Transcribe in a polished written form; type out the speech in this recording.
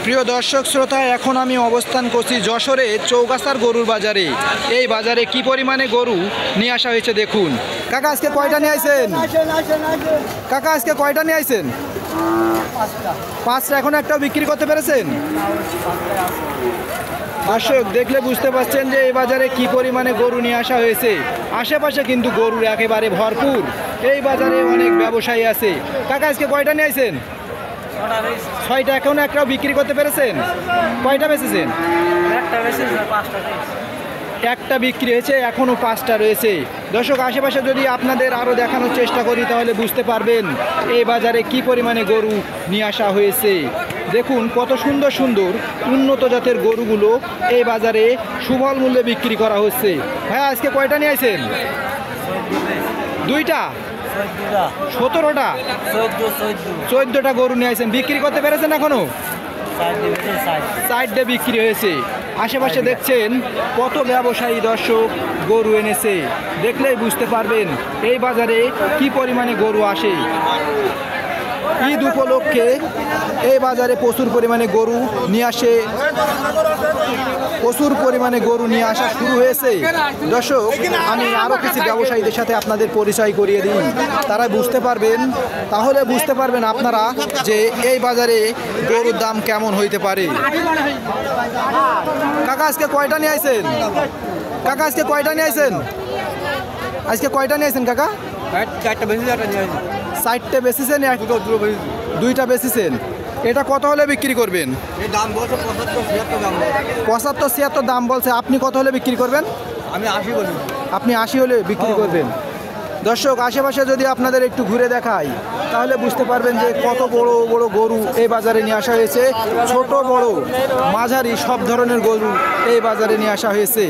প্রিয় দর্শক শ্রোতা, এখন আমি অবস্থান করছি যশোরে চৌগাছার গরুর বাজারে। এই বাজারে কি পরিমাণে গরু নিয়ে আসা হয়েছে দেখুন। কাকা আজকে কয়টা নিয়ে আইছেন? কাকা আজকে কয়টা নিয়ে আইছেন? পাঁচটা। এখন একটাও বিক্রি করতে পেরেছেন? দর্শক দেখলে বুঝতে পারছেন যে এই বাজারে কি পরিমাণে গরু নিয়ে আসা হয়েছে। আশেপাশে কিন্তু গরুর একেবারে ভরপুর। এই বাজারে অনেক ব্যবসায়ী আছে। কাকা আজকে কয়টা নিয়ে আইছেন? 6টা। এখন একটাও বিক্রি করতে পেরেছেন? কয়টা বেচেছেন? একটা বিক্রি হয়েছে, এখনও 5টা রয়েছে। দর্শক আশেপাশে যদি আপনাদের আরও দেখানোর চেষ্টা করি তাহলে বুঝতে পারবেন এই বাজারে কি পরিমাণে গরু নিয়ে আসা হয়েছে। দেখুন কত সুন্দর সুন্দর উন্নত জাতের গরুগুলো এই বাজারে সুবল মূল্যে বিক্রি করা হচ্ছে। হ্যাঁ, আজকে কয়টা নিয়ে আসেন? 2টা। 17টা। 14টা গরু নিয়ে আসেন। বিক্রি করতে পেরেছেন এখনো? 4টে বিক্রি হয়েছে। আশেপাশে দেখছেন কত ব্যবসায়ী দর্শক গরু এনেছে। দেখলেই বুঝতে পারবেন এই বাজারে কি পরিমাণে গরু আসে। ঈদ উপলক্ষে এই বাজারে প্রচুর পরিমাণে গরু নিয়ে আসে, প্রচুর পরিমাণে গরু নিয়ে আসা শুরু হয়েছে। দর্শক আমি আরও কিছু ব্যবসায়ীদের সাথে আপনাদের পরিচয় করিয়ে দিই, তারা বুঝতে পারবেন, তাহলে বুঝতে পারবেন আপনারা যে এই বাজারে গরুর দাম কেমন হইতে পারে। কাকা আজকে কয়টা নিয়ে আইছেন? কাকা আজকে কয়টা নিয়ে আইছেন? আজকে কয়টা নিয়ে আইছেন কাকা? 4টে বেচেছেন, 2টা বেচেছেন। এটা কত হলে বিক্রি করবেন? 75-76 দাম বলছে। আপনি কত হলে বিক্রি করবেন? আমি 80 বলি। আপনি 80 হলে বিক্রি করবেন। দর্শক আশেপাশে যদি আপনাদের একটু ঘুরে দেখাই তাহলে বুঝতে পারবেন যে কত বড় বড় গরু এই বাজারে নিয়ে আসা হয়েছে। ছোট বড় মাঝারি সব ধরনের গরু এই বাজারে নিয়ে আসা হয়েছে।